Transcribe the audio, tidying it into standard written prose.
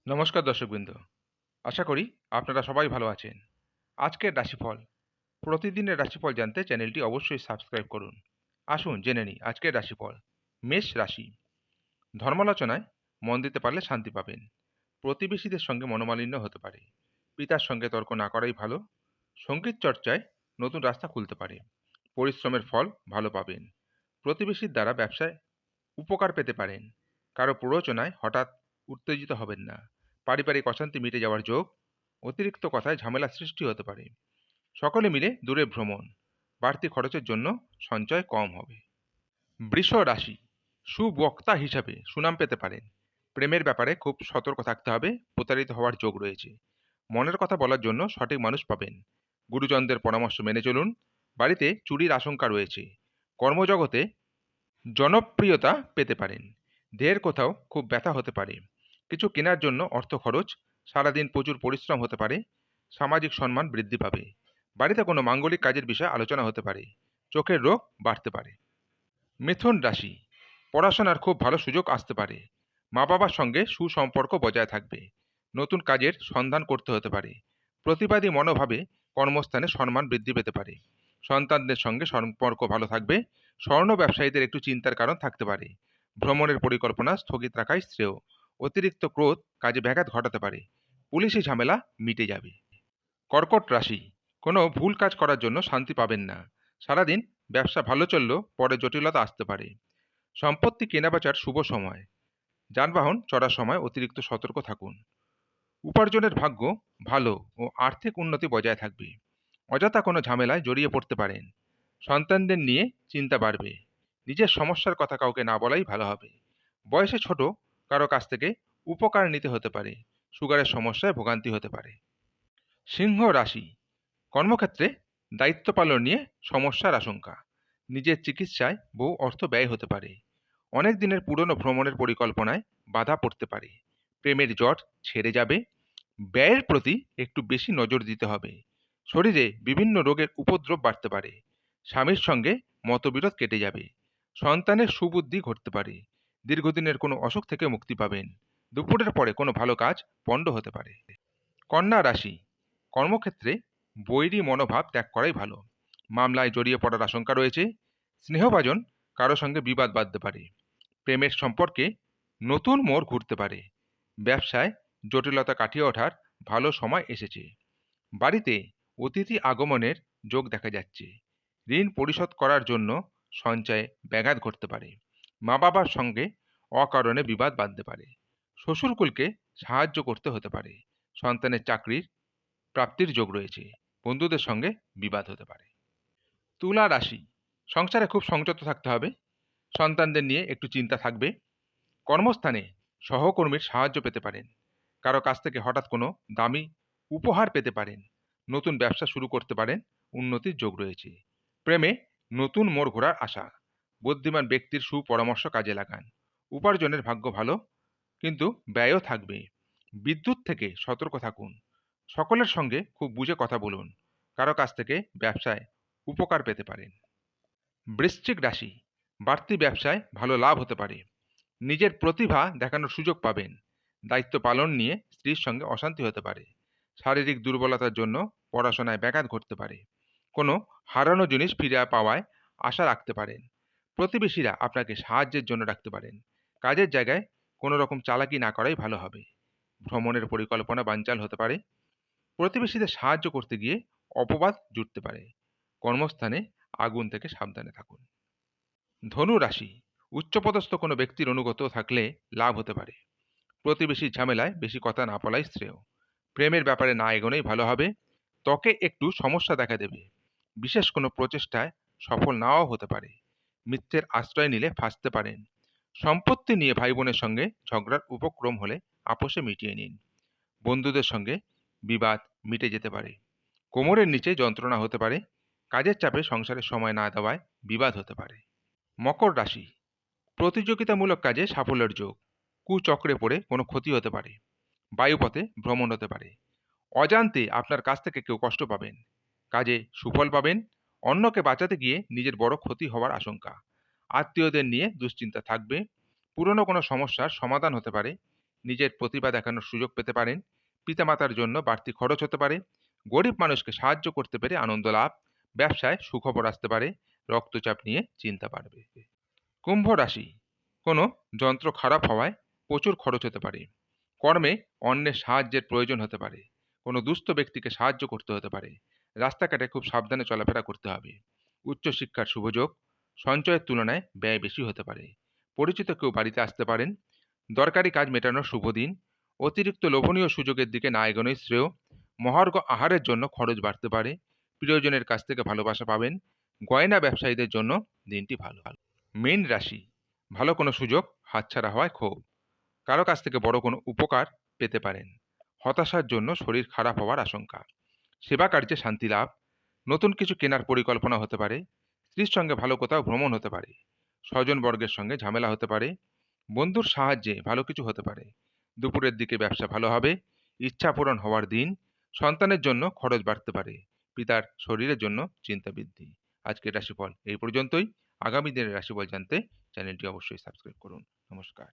নমস্কার দর্শকবৃন্দ, আশা করি আপনারা সবাই ভালো আছেন। আজকের রাশিফল, প্রতিদিনের রাশিফল জানতে চ্যানেলটি অবশ্যই সাবস্ক্রাইব করুন। আসুন জেনে নিই আজকের রাশিফল। মেষ রাশি, ধর্মালোচনায় মন দিতে পারলে শান্তি পাবেন। প্রতিবেশীদের সঙ্গে মনোমালিন্য হতে পারে। পিতার সঙ্গে তর্ক না করাই ভালো। সঙ্গীত চর্চায় নতুন রাস্তা খুলতে পারে। পরিশ্রমের ফল ভালো পাবেন। প্রতিবেশীর দ্বারা ব্যবসায় উপকার পেতে পারেন। কারো প্ররোচনায় হঠাৎ উত্তেজিত হবেন না। পারিবারিক অশান্তি মিটে যাওয়ার যোগ। অতিরিক্ত কথায় ঝামেলা সৃষ্টি হতে পারে। সকলে মিলে দূরে ভ্রমণ। বাড়তি খরচের জন্য সঞ্চয় কম হবে। বৃষ রাশি, সুবক্তা হিসাবে সুনাম পেতে পারেন। প্রেমের ব্যাপারে খুব সতর্ক থাকতে হবে। প্রতারিত হওয়ার যোগ রয়েছে। মনের কথা বলার জন্য সঠিক মানুষ পাবেন। গুরুজনদের পরামর্শ মেনে চলুন। বাড়িতে চুরির আশঙ্কা রয়েছে। কর্মজগতে জনপ্রিয়তা পেতে পারেন। দেহের কোথাও খুব ব্যথা হতে পারে। কিছু কেনার জন্য অর্থ খরচ। সারাদিন প্রচুর পরিশ্রম হতে পারে। সামাজিক সম্মান বৃদ্ধি পাবে। বাড়িতে কোনো মাঙ্গলিক কাজের বিষয়ে আলোচনা হতে পারে। চোখের রোগ বাড়তে পারে। মিথুন রাশি, পড়াশোনার খুব ভালো সুযোগ আসতে পারে। মা বাবার সঙ্গে সুসম্পর্ক বজায় থাকবে। নতুন কাজের সন্ধান করতে হতে পারে। প্রতিবাদী মনোভাবে কর্মস্থানে সম্মান বৃদ্ধি পেতে পারে। সন্তানদের সঙ্গে সম্পর্ক ভালো থাকবে। স্বর্ণ ব্যবসায়ীদের একটু চিন্তার কারণ থাকতে পারে। ভ্রমণের পরিকল্পনা স্থগিত রাখাই শ্রেয়। অতিরিক্ত ক্রোধ কাজে ব্যাঘাত ঘটাতে পারে। পুলিশি ঝামেলা মিটে যাবে। কর্কট রাশি, কোনো ভুল কাজ করার জন্য শান্তি পাবেন না। সারাদিন ব্যবসা ভালো চললেও পরে জটিলতা আসতে পারে। সম্পত্তি কেনাবেচার শুভ সময়। যানবাহন চড়ার সময় অতিরিক্ত সতর্ক থাকুন। উপার্জনের ভাগ্য ভালো ও আর্থিক উন্নতি বজায় থাকবে। অযথা কোনো ঝামেলায় জড়িয়ে পড়তে পারেন। সন্তানদের নিয়ে চিন্তা বাড়বে। নিজের সমস্যার কথা কাউকে না বলাই ভালো হবে। বয়সে ছোট কারো কাছ থেকে উপকার নিতে হতে পারে। সুগারের সমস্যায় ভোগান্তি হতে পারে। সিংহ রাশি, কর্মক্ষেত্রে দায়িত্ব পালন নিয়ে সমস্যার আশঙ্কা। নিজের চিকিৎসায় বহু অর্থ ব্যয় হতে পারে। অনেক দিনের পুরনো ভ্রমণের পরিকল্পনায় বাধা পড়তে পারে। প্রেমের জট ছেড়ে যাবে। ব্যয়ের প্রতি একটু বেশি নজর দিতে হবে। শরীরে বিভিন্ন রোগের উপদ্রব বাড়তে পারে। স্বামীর সঙ্গে মতবিরোধ কেটে যাবে। সন্তানের সুবুদ্ধি ঘটতে পারে। দীর্ঘদিনের কোনো অসুখ থেকে মুক্তি পাবেন। দুপুরের পরে কোনো ভালো কাজ পণ্ড হতে পারে। কন্যা রাশি, কর্মক্ষেত্রে বৈরী মনোভাব ত্যাগ করাই ভালো। মামলায় জড়িয়ে পড়ার আশঙ্কা রয়েছে। স্নেহভাজন কারো সঙ্গে বিবাদ বাঁধতে পারে। প্রেমের সম্পর্কে নতুন মোড় ঘুরতে পারে। ব্যবসায় জটিলতা কাটিয়ে ওঠার ভালো সময় এসেছে। বাড়িতে অতিথি আগমনের যোগ দেখা যাচ্ছে। ঋণ পরিশোধ করার জন্য সঞ্চয়ে ব্যাঘাত ঘটতে পারে। মা বাবার সঙ্গে অকারণে বিবাদ বাঁধতে পারে। শ্বশুরকুলকে সাহায্য করতে হতে পারে। সন্তানের চাকরির প্রাপ্তির যোগ রয়েছে। বন্ধুদের সঙ্গে বিবাদ হতে পারে। তুলা রাশি, সংসারে খুব সংযত থাকতে হবে। সন্তানদের নিয়ে একটু চিন্তা থাকবে। কর্মস্থানে সহকর্মীর সাহায্য পেতে পারেন। কারো কাছ থেকে হঠাৎ কোনো দামি উপহার পেতে পারেন। নতুন ব্যবসা শুরু করতে পারেন। উন্নতির যোগ রয়েছে। প্রেমে নতুন মোড় ঘোরার আশা। বুদ্ধিমান ব্যক্তির সুপরামর্শ কাজে লাগান। উপার্জনের ভাগ্য ভালো, কিন্তু ব্যয়ও থাকবে। বিদ্যুৎ থেকে সতর্ক থাকুন। সকলের সঙ্গে খুব বুঝে কথা বলুন। কারো কাছ থেকে ব্যবসায় উপকার পেতে পারেন। বৃশ্চিক রাশি, বাড়তি ব্যবসায় ভালো লাভ হতে পারে। নিজের প্রতিভা দেখানোর সুযোগ পাবেন। দায়িত্ব পালন নিয়ে স্ত্রীর সঙ্গে অশান্তি হতে পারে। শারীরিক দুর্বলতার জন্য পড়াশোনায় ব্যাঘাত ঘটতে পারে। কোনো হারানো জিনিস ফিরে পাওয়ায় আশা রাখতে পারেন। প্রতিবেশীরা আপনাকে সাহায্যের জন্য ডাকতে পারেন। কাজের জায়গায় কোনো রকম চালাকি না করাই ভালো হবে। ভ্রমণের পরিকল্পনা বানচাল হতে পারে। প্রতিবেশীদের সাহায্য করতে গিয়ে অপবাদ জুটতে পারে। কর্মস্থানে আগুন থেকে সাবধানে থাকুন। ধনু রাশি, উচ্চপদস্থ কোনো ব্যক্তির অনুগত থাকলে লাভ হতে পারে। প্রতিবেশীর ঝামেলায় বেশি কথা না বলাই শ্রেয়। প্রেমের ব্যাপারে না এগোনোই ভালো হবে। ত্বকে একটু সমস্যা দেখা দেবে। বিশেষ কোনো প্রচেষ্টায় সফল নাও হতে পারে। মিথ্যের আশ্রয় নিলে ফাঁসতে পারেন। সম্পত্তি নিয়ে ভাই বোনের সঙ্গে ঝগড়ার উপক্রম হলে আপোষে মিটিয়ে নিন। বন্ধুদের সঙ্গে বিবাদ মিটে যেতে পারে। কোমরের নিচে যন্ত্রণা হতে পারে। কাজের চাপে সংসারের সময় না দেওয়ায় বিবাদ হতে পারে। মকর রাশি, প্রতিযোগিতামূলক কাজে সাফল্যের যোগ। কুচক্রে পড়ে কোনো ক্ষতি হতে পারে। বায়ুপথে ভ্রমণ হতে পারে। অজান্তে আপনার কাছ থেকে কেউ কষ্ট পাবেন। কাজে সুফল পাবেন। অন্যকে বাঁচাতে গিয়ে নিজের বড় ক্ষতি হওয়ার আশঙ্কা। আত্মীয়দের নিয়ে দুশ্চিন্তা থাকবে। পুরনো কোনো সমস্যার সমাধান হতে পারে। নিজের প্রতিভা দেখানোর সুযোগ পেতে পারেন। পিতামাতার জন্য বাড়তি খরচ হতে পারে। গরিব মানুষকে সাহায্য করতে পেরে আনন্দ লাভ। ব্যবসায় সুখবর আসতে পারে। রক্তচাপ নিয়ে চিন্তা বাড়বে। কুম্ভ রাশি, কোনো যন্ত্র খারাপ হওয়ায় প্রচুর খরচ হতে পারে। কর্মে অন্যের সাহায্যের প্রয়োজন হতে পারে। কোনো দুস্থ ব্যক্তিকে সাহায্য করতে হতে পারে। রাস্তাঘাটে খুব সাবধানে চলাফেরা করতে হবে। উচ্চশিক্ষার শুভযোগ। সঞ্চয়ের তুলনায় ব্যয় বেশি হতে পারে। পরিচিত কেউ বাড়িতে আসতে পারেন। দরকারি কাজ মেটানোর শুভ দিন। অতিরিক্ত লোভনীয় সুযোগের দিকে না এগোনোই শ্রেয়। মহার্ঘ আহারের জন্য খরচ বাড়তে পারে। প্রিয়জনের কাছ থেকে ভালোবাসা পাবেন। গয়না ব্যবসায়ীদের জন্য দিনটি ভালো। মীন রাশি, ভালো কোনো সুযোগ হাতছাড়া হওয়ায় ক্ষোভ। কারো কাছ থেকে বড় কোনো উপকার পেতে পারেন। হতাশার জন্য শরীর খারাপ হওয়ার আশঙ্কা। সেবা কার্যে শান্তি লাভ। নতুন কিছু কেনার পরিকল্পনা হতে পারে। স্ত্রীর সঙ্গে ভালো কোথাও ভ্রমণ হতে পারে। স্বজনবর্গের সঙ্গে ঝামেলা হতে পারে। বন্ধুর সাহায্যে ভালো কিছু হতে পারে। দুপুরের দিকে ব্যবসা ভালো হবে। ইচ্ছা পূরণ হওয়ার দিন। সন্তানের জন্য খরচ বাড়তে পারে। পিতার শরীরের জন্য চিন্তা বৃদ্ধি। আজকের রাশিফল এই পর্যন্তই। আগামী দিনের রাশিফল জানতে চ্যানেলটি অবশ্যই সাবস্ক্রাইব করুন। নমস্কার।